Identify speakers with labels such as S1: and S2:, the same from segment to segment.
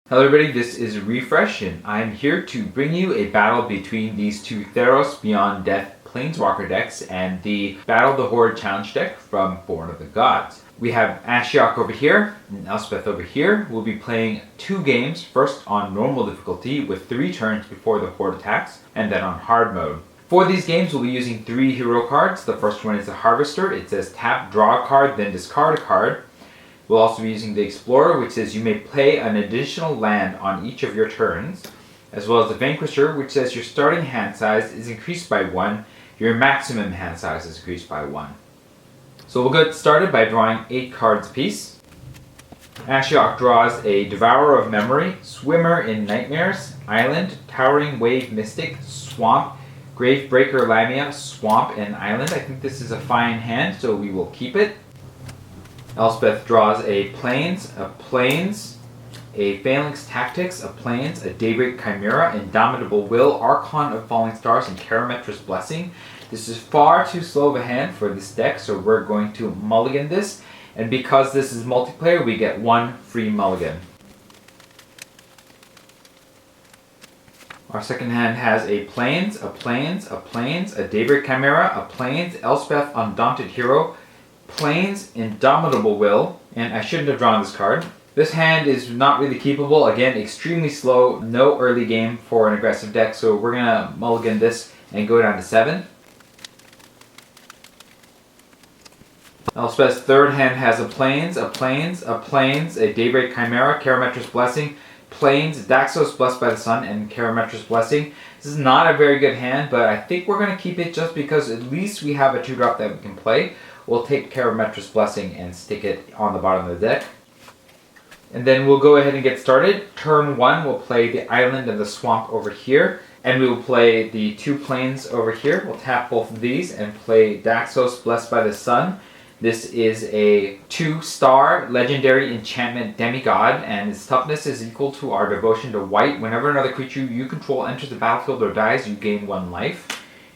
S1: Hello everybody, this is Refresh and I'm here to bring you a battle between these two Theros Beyond Death Planeswalker decks and the Battle of the Horde challenge deck from Born of the Gods. We have Ashiok over here and Elspeth over here. We'll be playing two games, first on normal difficulty with 3 turns before the Horde attacks, and then on hard mode. For these games we'll be using 3 hero cards. The first one is the Harvester. It says tap, draw a card, then discard a card. We'll also be using the Explorer, which says you may play an additional land on each of your turns, as well as the Vanquisher, which says your starting hand size is increased by 1, your maximum hand size is increased by 1. So we'll get started by drawing 8 cards apiece. Ashiok draws a Devourer of Memory, Swimmer in Nightmares, Island, Towering Wave Mystic, Swamp, Gravebreaker Lamia, Swamp, and Island. I think this is a fine hand, so we will keep it. Elspeth draws a Plains, a Phalanx Tactics, a Plains, a Daybreak Chimera, Indomitable Will, Archon of Falling Stars, and Karametra's Blessing. This is far too slow of a hand for this deck, so we're going to mulligan this. And because this is multiplayer, we get 1 free mulligan. Our second hand has a Plains, a Daybreak Chimera, a Plains, Elspeth Undaunted Hero, Plains, Indomitable Will, and I shouldn't have drawn this card. This hand is not really keepable. Again, extremely slow, no early game for an aggressive deck, so we're going to mulligan this and go down to 7. Elspeth's third hand has a Plains, a Daybreak Chimera, Karametra's Blessing, Plains, Daxos Blessed by the Sun, and Karametra's Blessing. This is not a very good hand, but I think we're going to keep it just because at least we have a 2-drop that we can play. We'll take Karametra's Blessing and stick it on the bottom of the deck. And then we'll go ahead and get started. Turn 1, we'll play the Island and the Swamp over here. And we will play the 2 Plains over here. We'll tap both of these and play Daxos Blessed by the Sun. This is a 2-star legendary enchantment demigod, and its toughness is equal to our devotion to white. Whenever another creature you control enters the battlefield or dies, you gain 1 life.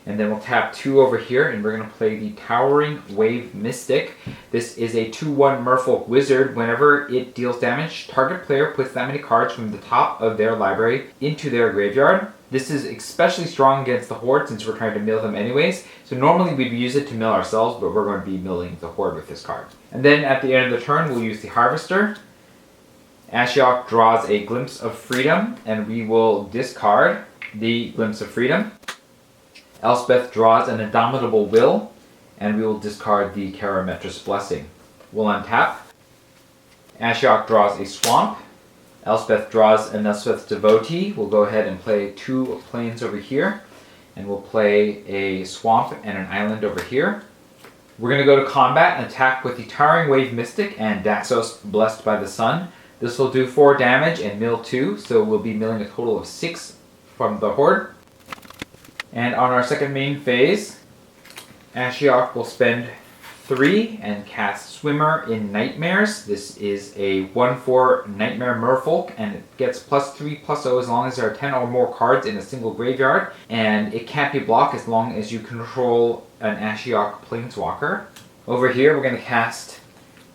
S1: And then we'll tap 2 over here, and we're going to play the Towering Wave Mystic. This is a 2/1 Merfolk Wizard. Whenever it deals damage, target player puts that many cards from the top of their library into their graveyard. This is especially strong against the Horde since we're trying to mill them anyways. So normally we'd use it to mill ourselves, but we're going to be milling the Horde with this card. And then at the end of the turn, we'll use the Harvester. Ashiok draws a Glimpse of Freedom, and we will discard the Glimpse of Freedom. Elspeth draws an Indomitable Will, and we will discard the Karametra's Blessing. We'll untap. Ashiok draws a Swamp. Elspeth draws an Elspeth's Devotee. We'll go ahead and play 2 Plains over here, and we'll play a Swamp and an Island over here. We're going to go to combat and attack with the Towering Wave Mystic and Daxos Blessed by the Sun. This will do 4 damage and mill 2, so we'll be milling a total of 6 from the Horde. And on our second main phase, Ashiok will spend 3 and cast Swimmer in Nightmares. This is a 1/4 Nightmare Merfolk, and it gets +3/+0 as long as there are 10 or more cards in a single graveyard. And it can't be blocked as long as you control an Ashiok Planeswalker. Over here, we're going to cast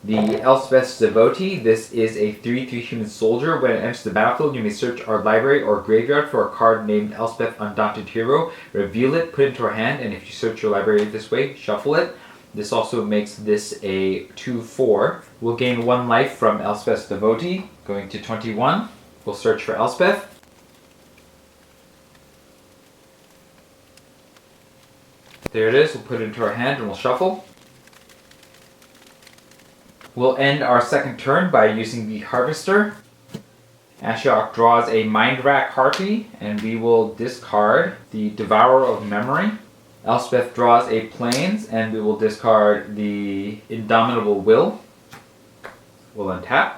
S1: the Elspeth's Devotee. This is a 3/3 human soldier. When it enters the battlefield, you may search our library or graveyard for a card named Elspeth Undaunted Hero. Reveal it, put it into our hand, and if you search your library this way, shuffle it. This also makes this a 2/4. We'll gain 1 life from Elspeth's Devotee, going to 21. We'll search for Elspeth. There it is. We'll put it into our hand and we'll shuffle. We'll end our second turn by using the Harvester. Ashiok draws a Mindrack Harpy, and we will discard the Devourer of Memory. Elspeth draws a Plains, and we will discard the Indomitable Will. We'll untap.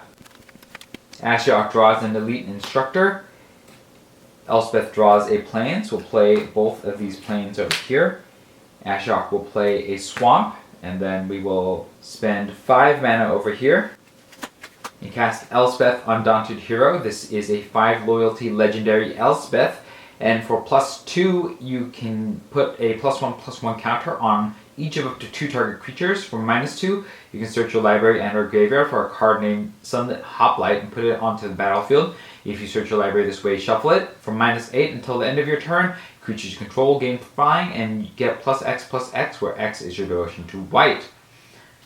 S1: Ashiok draws an Elite Instructor. Elspeth draws a Plains. We'll play both of these Plains over here. Ashiok will play a Swamp, and then we will spend 5 mana over here and cast Elspeth Undaunted Hero. This is a 5 loyalty legendary Elspeth, and for +2 you can put a +1/+1 counter on each of up to 2 target creatures. For -2, you can search your library and or graveyard for a card named Sunlit Hoplite and put it onto the battlefield. If you search your library this way, shuffle it. For -8 until the end of your turn, creatures you control gain flying and you get +X/+X, where X is your devotion to white.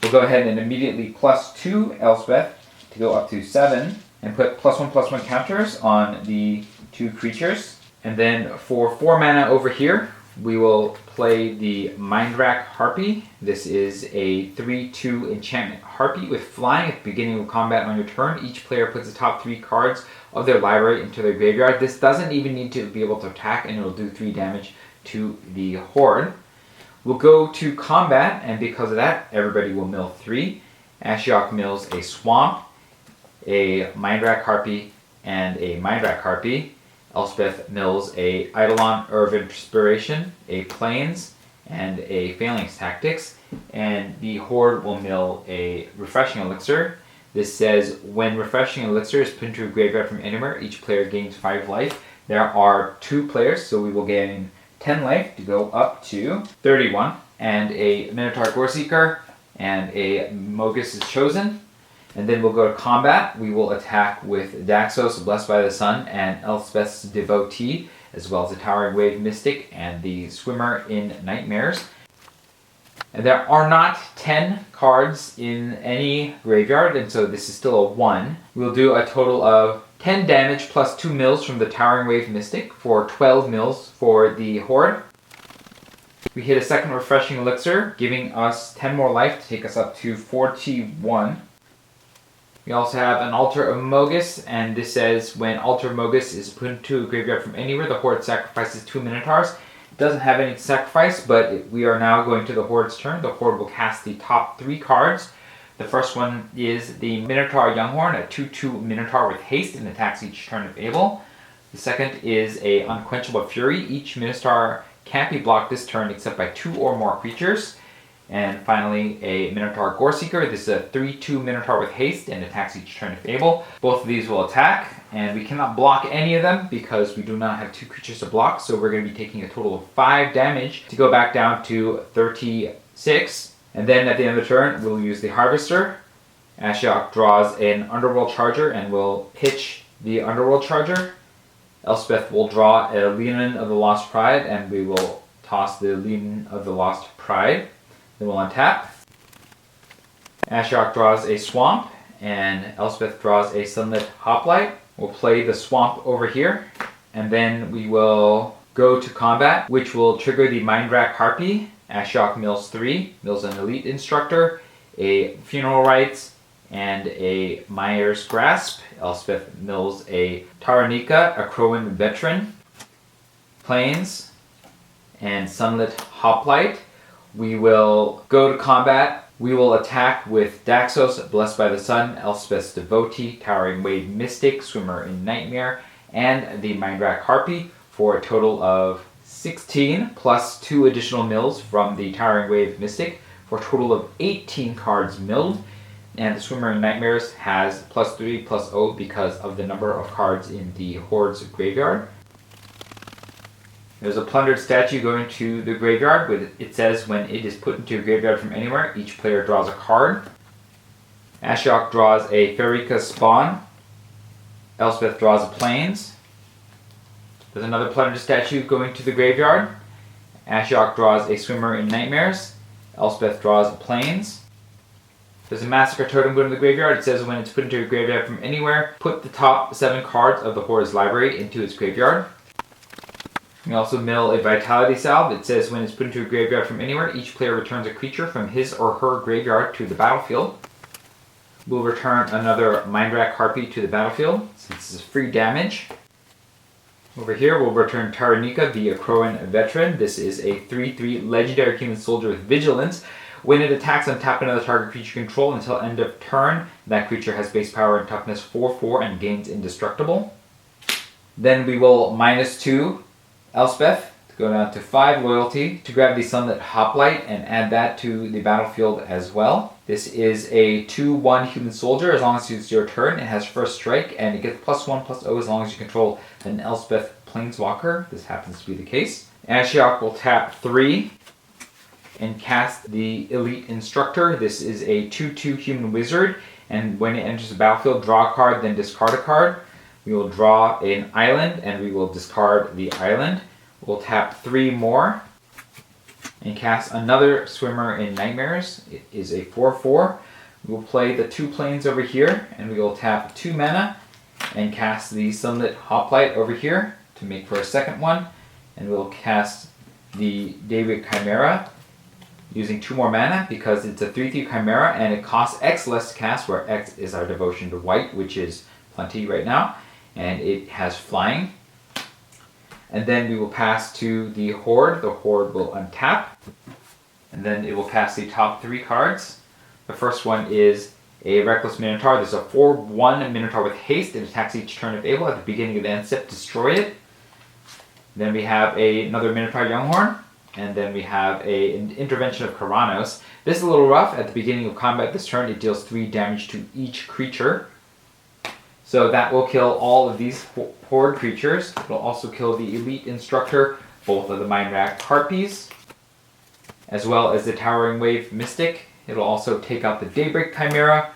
S1: We'll go ahead and immediately +2 Elspeth to go up to 7 and put +1/+1 counters on the 2 creatures. And then for 4 mana over here, we will play the Mindrack Harpy. This is a 3/2 enchantment Harpy with flying. At the beginning of combat on your turn, each player puts the top 3 cards of their library into their graveyard. This doesn't even need to be able to attack, and it'll do 3 damage to the Horde. We'll go to combat, and because of that, everybody will mill 3. Ashiok mills a Swamp, a Mindrack Harpy, and a Mindrack Harpy. Elspeth mills a Eidolon Herb of Inspiration, a Plains, and a Phalanx Tactics. And the Horde will mill a Refreshing Elixir. This says, when Refreshing Elixir is put into a graveyard from anywhere, each player gains 5 life. There are 2 players, so we will gain 10 life to go up to 31. And a Minotaur Goreseeker and a Mogus is chosen. And then we'll go to combat. We will attack with Daxos, Blessed by the Sun, and Elspeth's Devotee, as well as the Towering Wave Mystic and the Swimmer in Nightmares. And there are not 10 cards in any graveyard, and so this is still a 1. We'll do a total of 10 damage plus 2 mills from the Towering Wave Mystic for 12 mills for the Horde. We hit a second Refreshing Elixir, giving us 10 more life to take us up to 41. We also have an Altar of Mogus, and this says when Altar of Mogus is put into a graveyard from anywhere, the Horde sacrifices 2 Minotaurs. It doesn't have any to sacrifice, but we are now going to the Horde's turn. The Horde will cast the top 3 cards. The first one is the Minotaur Younghorn, a 2/2 Minotaur with haste and attacks each turn if able. The second is a Unquenchable Fury. Each Minotaur can't be blocked this turn except by 2 or more creatures. And finally, a Minotaur Goreseeker. This is a 3/2 Minotaur with haste and attacks each turn if able. Both of these will attack, and we cannot block any of them because we do not have 2 creatures to block, so we're going to be taking a total of 5 damage to go back down to 36. And then at the end of the turn, we'll use the Harvester. Ashiok draws an Underworld Charger and will pitch the Underworld Charger. Elspeth will draw a Leonin of the Lost Pride, and we will toss the Leonin of the Lost Pride. Then we'll untap. Ashiok draws a Swamp, and Elspeth draws a Sunlit Hoplite. We'll play the Swamp over here, and then we will go to combat, which will trigger the Mindrack Harpy. Ashiok mills 3, mills an Elite Instructor, a Funeral Rites, and a Myers Grasp. Elspeth mills a Taranika, a Crowan Veteran, Plains, and Sunlit Hoplite. We will go to combat. We will attack with Daxos, Blessed by the Sun, Elspeth's Devotee, Towering Wave Mystic, Swimmer in Nightmare, and the Mindrack Harpy for a total of 16 plus 2 additional mills from the Towering Wave Mystic for a total of 18 cards milled. And the Swimmer in Nightmares has +3/+0 because of the number of cards in the Horde's graveyard. There's a plundered statue going to the graveyard. It says when it is put into a graveyard from anywhere, each player draws a card. Ashiok draws a Pharika Spawn. Elspeth draws a Plains. There's another plundered statue going to the graveyard. Ashiok draws a Swimmer in Nightmares. Elspeth draws a Plains. There's a Massacre Totem going to the graveyard. It says when it's put into a graveyard from anywhere, put the top 7 cards of the Horde's library into its graveyard. We also mill a Vitality Salve. It says when it's put into a graveyard from anywhere, each player returns a creature from his or her graveyard to the battlefield. We'll return another Mindrack Harpy to the battlefield, since this is free damage. Over here, we'll return Taranika, the Crowan Veteran. This is a 3/3 Legendary Human Soldier with Vigilance. When it attacks, untap another target creature you control until end of turn. That creature has base power and toughness 4/4 and gains indestructible. Then we will -2 Elspeth to go down to 5 loyalty to grab the Sunlit Hoplite and add that to the battlefield as well. This is a 2/1 human soldier. As long as it's your turn, it has first strike, and it gets +1/+0 as long as you control an Elspeth Planeswalker. This happens to be the case. Ashiok will tap 3 and cast the Elite Instructor. This is a 2/2 human wizard, and when it enters the battlefield, draw a card, then discard a card. We will draw an island, and we will discard the island. We'll tap 3 more, and cast another Swimmer in Nightmares. It is a 4/4. We will play the 2 planes over here, and we will tap 2 mana, and cast the Sunlit Hoplite over here to make for a second one. And we'll cast the Daybreak Chimera using 2 more mana because it's a 3/3 Chimera and it costs X less to cast, where X is our devotion to white, which is plenty right now. And it has flying. And then we will pass to the Horde. The Horde will untap. And then it will cast the top 3 cards. The first one is a Reckless Minotaur. There's a 4/1 Minotaur with haste. It attacks each turn if able. At the beginning of the end step, destroy it. Then we have another Minotaur Younghorn. And then we have an Intervention of Karanos. This is a little rough. At the beginning of combat this turn, it deals 3 damage to each creature. So that will kill all of these Horde creatures. It will also kill the Elite Instructor, both of the Mind Rack Harpies, as well as the Towering Wave Mystic. It'll also take out the Daybreak Chimera,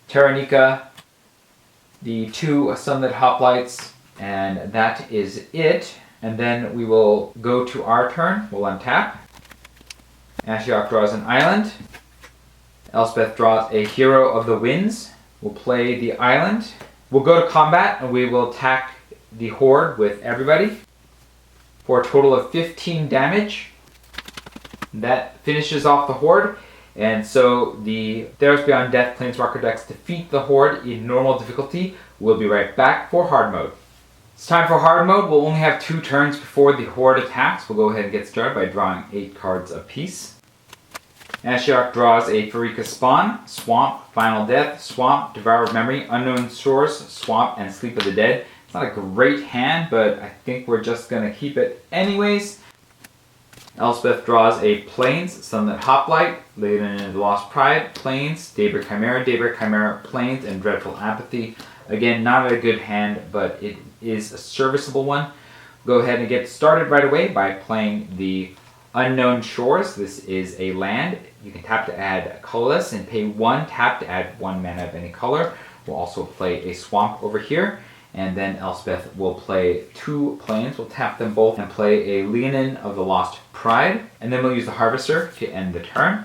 S1: Terranica, the 2 Sunlit Hoplites, and that is it. And then we will go to our turn. We'll untap. Ashiok draws an island. Elspeth draws a Hero of the Winds. We'll play the island. We'll go to combat and we will attack the Horde with everybody for a total of 15 damage. That finishes off the Horde. And so the Theros Beyond Death Planeswalker decks defeat the Horde in normal difficulty. We'll be right back for hard mode. It's time for hard mode. We'll only have 2 turns before the Horde attacks. We'll go ahead and get started by drawing 8 cards apiece. Ashiok draws a Pharika Spawn, Swamp, Final Death, Swamp, Devour of Memory, Unknown Shores, Swamp, and Sleep of the Dead. It's not a great hand, but I think we're just going to keep it anyways. Elspeth draws a Plains, Sunlit Hoplite, Laden in the Lost Pride, Plains, Daybreak Chimera, Plains, and Dreadful Apathy. Again, not a good hand, but it is a serviceable one. Go ahead and get started right away by playing the Unknown Shores. This is a land. You can tap to add colorless and pay 1 tap to add 1 mana of any color. We'll also play a Swamp over here. And then Elspeth will play 2 plains. We'll tap them both and play a Leonin of the Lost Pride. And then we'll use the Harvester to end the turn.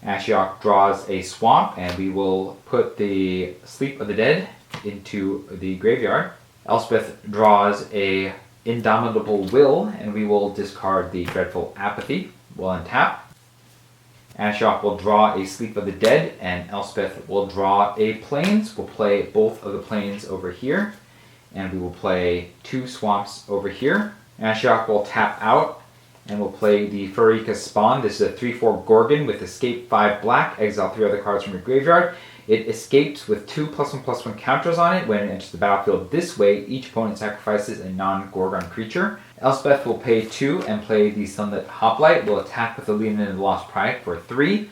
S1: Ashiok draws a Swamp, and we will put the Sleep of the Dead into the graveyard. Elspeth draws a Indomitable Will, and we will discard the Dreadful Apathy. We'll untap. Ashiok will draw a Sleep of the Dead, and Elspeth will draw a Plains. We'll play both of the Plains over here, and we will play 2 Swamps over here. Ashiok will tap out, and we'll play the Pharika Spawn. This is a 3/4 Gorgon with Escape 5 black. Exile 3 other cards from your graveyard. It escapes with 2 +1/+1 counters on it. When it enters the battlefield this way, each opponent sacrifices a non-Gorgon creature. Elspeth will pay 2 and play the Sunlit Hoplite. We'll attack with the Leonin and the Lost Pride for 3.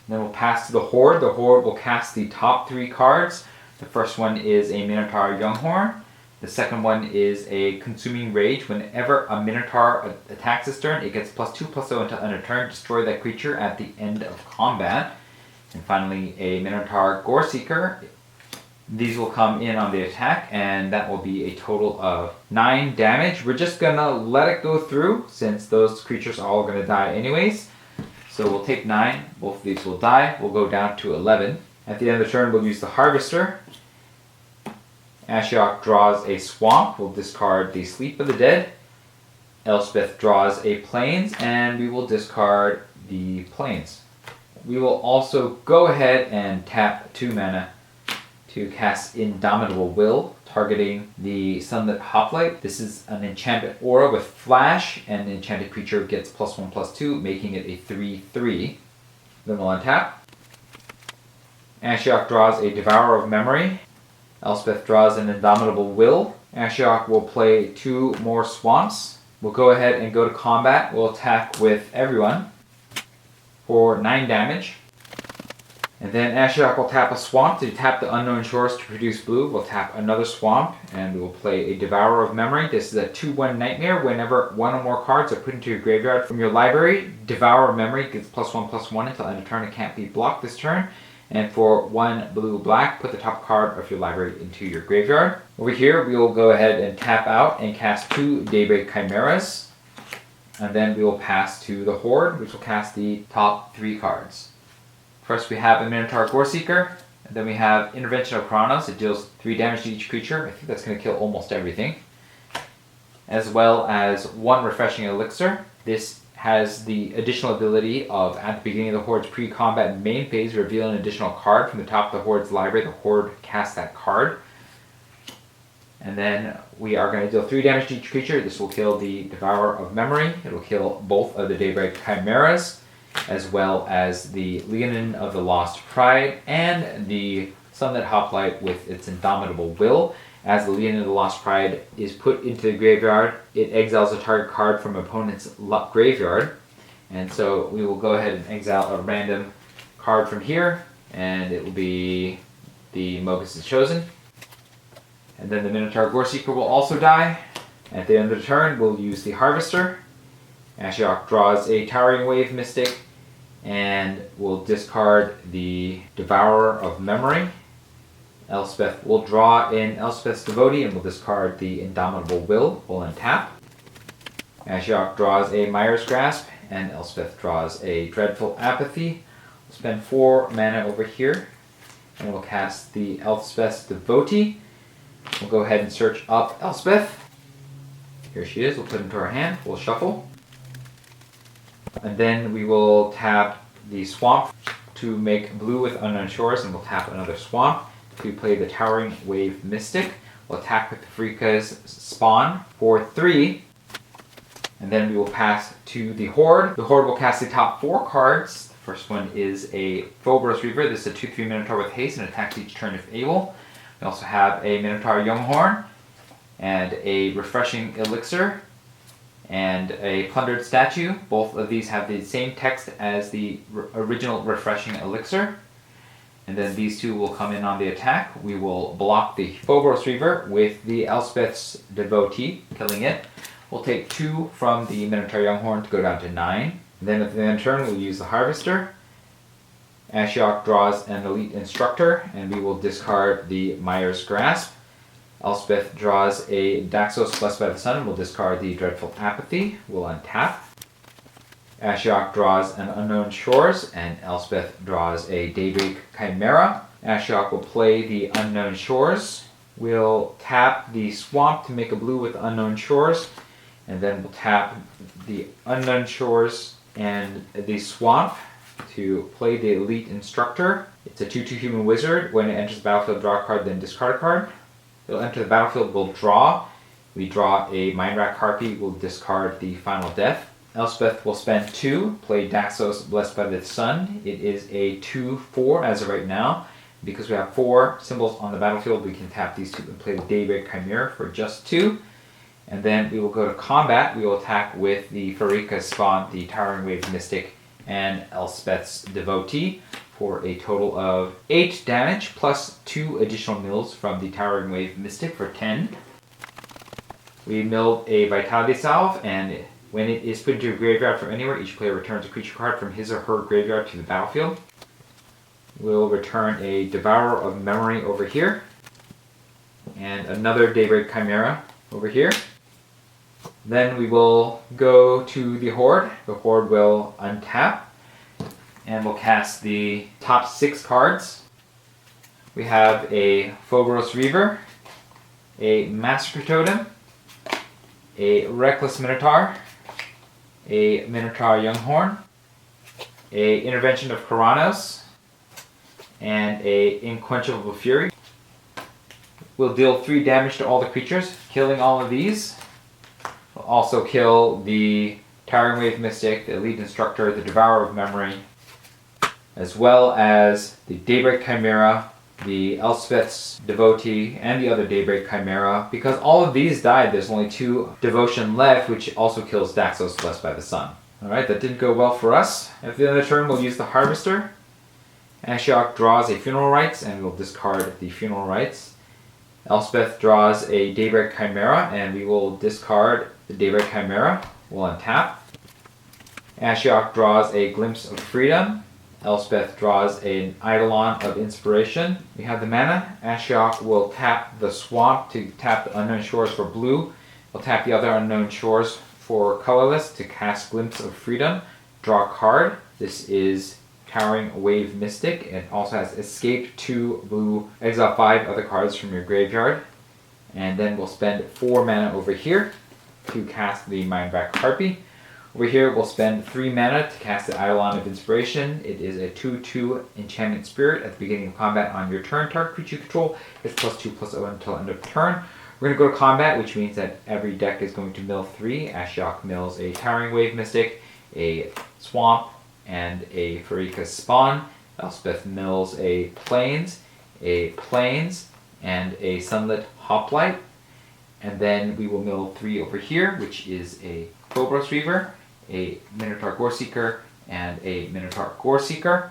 S1: Then we'll pass to the Horde. The Horde will cast the top 3 cards. The first one is a Minotaur Younghorn. The second one is a Consuming Rage. Whenever a Minotaur attacks this turn, it gets +2/+0 until end of turn. Destroy that creature at the end of combat. And finally, a Minotaur Gore Seeker. These will come in on the attack, and that will be a total of 9 damage. We're just gonna let it go through, since those creatures are all gonna die anyways. So we'll take 9, both of these will die. We'll go down to 11. At the end of the turn, we'll use the Harvester. Ashiok draws a Swamp. We'll discard the Sleep of the Dead. Elspeth draws a Plains, and we will discard the Plains. We will also go ahead and tap 2 mana to cast Indomitable Will, targeting the Sunlit Hoplite. This is an enchantment aura with flash, and the enchanted creature gets +1/+2, making it a 3/3. Then we'll untap. Ashiok draws a Devourer of Memory. Elspeth draws an Indomitable Will. Ashiok will play 2 more Swamps. We'll go ahead and go to combat. We'll attack with everyone for 9 damage. And then Ashiok will tap a swamp to tap the Unknown Shores to produce blue. We'll tap another swamp, and we will play a Devourer of Memory. This is a 2/1 Nightmare. Whenever one or more cards are put into your graveyard from your library, Devourer of Memory gets +1/+1 until end of turn. It can't be blocked this turn. And for 1 blue/black, put the top card of your library into your graveyard. Over here, we will go ahead and tap out and cast 2 Daybreak Chimeras. And then we will pass to the Horde, which will cast the top 3 cards. First we have a Minotaur Goreseeker, and then we have Intervention of Chronos. It deals 3 damage to each creature. I think that's going to kill almost everything. As well as 1 Refreshing Elixir. This has the additional ability of, at the beginning of the Horde's pre-combat main phase, reveal an additional card from the top of the Horde's library. The Horde casts that card. And then we are going to deal 3 damage to each creature. This will kill the Devourer of Memory. It will kill both of the Daybreak Chimeras, as well as the Leonin of the Lost Pride, and the Sunlit Hoplite with its Indomitable Will. As the Leonin of the Lost Pride is put into the graveyard, it exiles a target card from opponent's graveyard. And so we will go ahead and exile a random card from here, and it will be the Mogis' Chosen. And then the Minotaur Goreseeker will also die. At the end of the turn, we'll use the Harvester. Ashiok draws a Towering Wave Mystic, and will discard the Devourer of Memory. Elspeth will draw in Elspeth's Devotee, and will discard the Indomitable Will. We'll untap. Ashiok draws a Mire's Grasp, and Elspeth draws a Dreadful Apathy. We'll spend 4 mana over here, and we'll cast the Elspeth's Devotee. We'll go ahead and search up Elspeth. Here she is. We'll put it into our hand. We'll shuffle. And then we will tap the Swamp to make blue with Unknown Shores, and we'll tap another Swamp to play the Towering Wave Mystic. We'll attack with Farika's Spawn for 3. And then we will pass to the Horde. The Horde will cast the top 4 cards. The first one is a Phobos Reaper. This is a 2/3 Minotaur with haste and attacks each turn if able. We also have a Minotaur Younghorn, and a Refreshing Elixir, and a Plundered Statue. Both of these have the same text as the original Refreshing Elixir. And then these 2 will come in on the attack. We will block the Phobos Reaper with the Elspeth's Devotee, killing it. We'll take 2 from the Minotaur Younghorn to go down to 9. And then at the end of the turn, we'll use the Harvester. Ashiok draws an Elite Instructor, and we will discard the Mire's Grasp. Elspeth draws a Daxos Blessed by the Sun, and will discard the Dreadful Apathy. We'll untap. Ashiok draws an Unknown Shores, and Elspeth draws a Daybreak Chimera. Ashiok will play the Unknown Shores. We'll tap the Swamp to make a blue with Unknown Shores, and then we'll tap the Unknown Shores and the Swamp to play the Elite Instructor. It's a 2/2 human wizard. When it enters the battlefield, draw a card, then discard a card. It'll enter the battlefield, we'll draw. We draw a Mindrack Harpy, we'll discard the Final Death. Elspeth will spend 2, play Daxos Blessed by the Sun. It is a 2/4 as of right now. Because we have 4 symbols on the battlefield, we can tap these 2 and play the Daybreak Chimera for just 2. And then we will go to combat. We will attack with the Farika's Spawn, the Towering Wave Mystic, and Elspeth's Devotee for a total of 8 damage, plus 2 additional mills from the Towering Wave Mystic for 10. We milled a Vitality Salve, and when it is put into your graveyard from anywhere, each player returns a creature card from his or her graveyard to the battlefield. We'll return a Devourer of Memory over here, and another Daybreak Chimera over here. Then we will go to the Horde. The Horde will untap, and we'll cast the top 6 cards. We have a Phobos Reaper, a Massacre Totem, a Reckless Minotaur, a Minotaur Younghorn, a Intervention of Chronos, and a Inquenchable Fury. We'll deal 3 damage to all the creatures, killing all of these. We'll also kill the Towering Wave Mystic, the Elite Instructor, the Devourer of Memory, as well as the Daybreak Chimera, the Elspeth's Devotee, and the other Daybreak Chimera. Because all of these died, there's only 2 Devotion left, which also kills Daxos Blessed by the Sun. Alright, that didn't go well for us. At the end of the turn, we'll use the Harvester. Ashiok draws a Funeral Rites, and we'll discard the Funeral Rites. Elspeth draws a Daybreak Chimera, and we will discard the Daybreak Chimera. We'll untap. Ashiok draws a Glimpse of Freedom. Elspeth draws an Eidolon of Inspiration. We have the mana. Ashiok will tap the Swamp to tap the Unknown Shores for blue. We'll tap the other Unknown Shores for colorless to cast Glimpse of Freedom. Draw a card. This is Towering Wave Mystic. It also has Escape 2 blue. Exile 5 other cards from your graveyard. And then we'll spend 4 mana over here to cast the Mindwrack Harpy. Over here, we'll spend 3 mana to cast the Eidolon of Inspiration. It is a 2/2 Enchantment Spirit. At the beginning of combat on your turn, target creature you control gets +2/+0 until end of turn. We're going to go to combat, which means that every deck is going to mill 3. Ashiok mills a Towering Wave Mystic, a Swamp, and a Pharika's Spawn. Elspeth mills a Plains, and a Sunlit Hoplite. And then we will mill 3 over here, which is a Phobos Reaper, a Minotaur Goreseeker, and a Minotaur Goreseeker.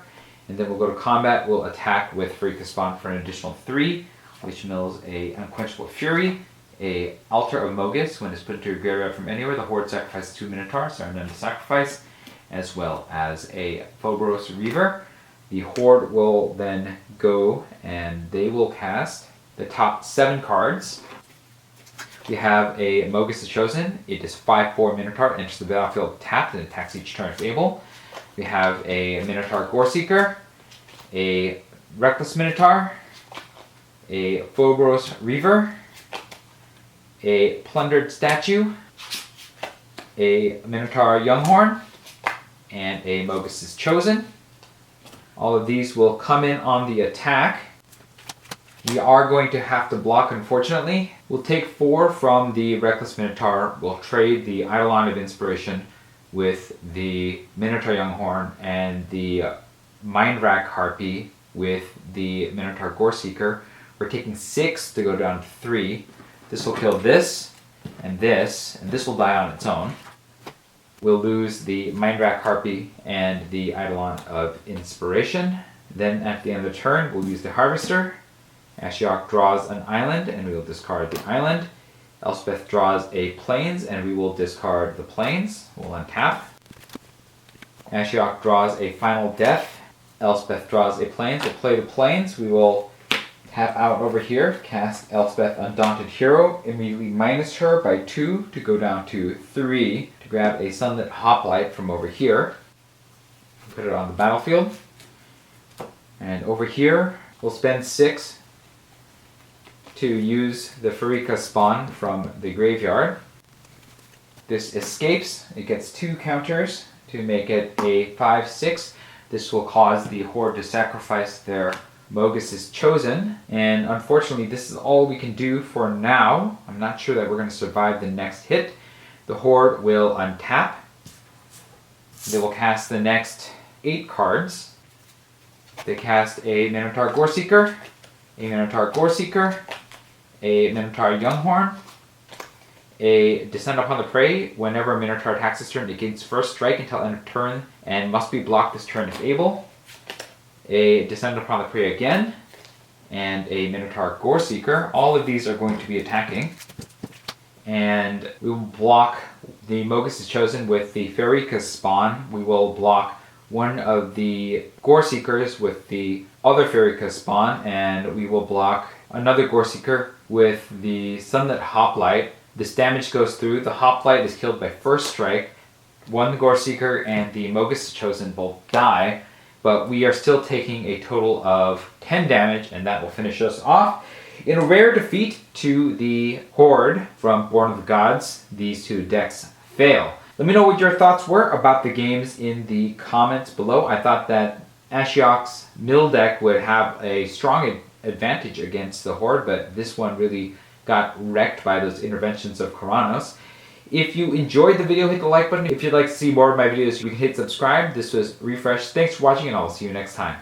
S1: And then we'll go to combat. We'll attack with Pharika's Spawn for an additional 3, which mills a Unquenchable Fury, a Altar of Mogus. When it's put into your graveyard from anywhere, the Horde sacrifices 2 Minotaurs, so none to sacrifice, as well as a Phobos Reaper. The Horde will then go and they will cast the top 7 cards. We have a Mogus is Chosen. It is 5/4 Minotaur, enters the battlefield tapped and attacks each turn if able. We have a Minotaur Goreseeker, a Reckless Minotaur, a Phobos Reaver, a Plundered Statue, a Minotaur Younghorn, and a Mogus is Chosen. All of these will come in on the attack. We are going to have to block, unfortunately. We'll take 4 from the Reckless Minotaur. We'll trade the Eidolon of Inspiration with the Minotaur Younghorn and the Mindwrack Harpy with the Minotaur Goreseeker. We're taking 6 to go down to 3. This will kill this, and this will die on its own. We'll lose the Mindwrack Harpy and the Eidolon of Inspiration. Then at the end of the turn, we'll use the Harvester. Ashiok draws an island, and we will discard the island. Elspeth draws a Plains, and we will discard the Plains. We'll untap. Ashiok draws a Final Death. Elspeth draws a Plains. We'll play the Plains. We will tap out over here, cast Elspeth Undaunted Hero, immediately minus her by 2 to go down to 3 to grab a Sunlit Hoplite from over here. Put it on the battlefield. And over here, we'll spend 6 to use the Pharika's Spawn from the graveyard. This escapes. It gets 2 counters to make it a 5/6. This will cause the Horde to sacrifice their Mogus is Chosen. And unfortunately, this is all we can do for now. I'm not sure that we're going to survive the next hit. The Horde will untap. They will cast the next 8 cards. They cast a Minotaur Goreseeker, a Minotaur Goreseeker, a Minotaur Younghorn, a Descend Upon the Prey. Whenever a Minotaur attacks this turn, it gains first strike until end of turn and must be blocked this turn if able. A Descend Upon the Prey again, and a Minotaur Goreseeker. All of these are going to be attacking. And we will block the Mogus is Chosen with the Pharika's Spawn. We will block one of the Goreseekers with the other Pharika's Spawn, and we will block another Goreseeker with the Sunlit Hoplite. This damage goes through. The Hoplite is killed by first strike. One Goreseeker and the Mogus is Chosen both die, but we are still taking a total of 10 damage, and that will finish us off. In a rare defeat to the Horde from Born of the Gods, these 2 decks fail. Let me know what your thoughts were about the games in the comments below. I thought that Ashiok's mill deck would have a strong advantage against the Horde, but this one really got wrecked by those interventions of Karanos. If you enjoyed the video, hit the like button. If you'd like to see more of my videos, you can hit subscribe. This was Refresh. Thanks for watching, and I'll see you next time.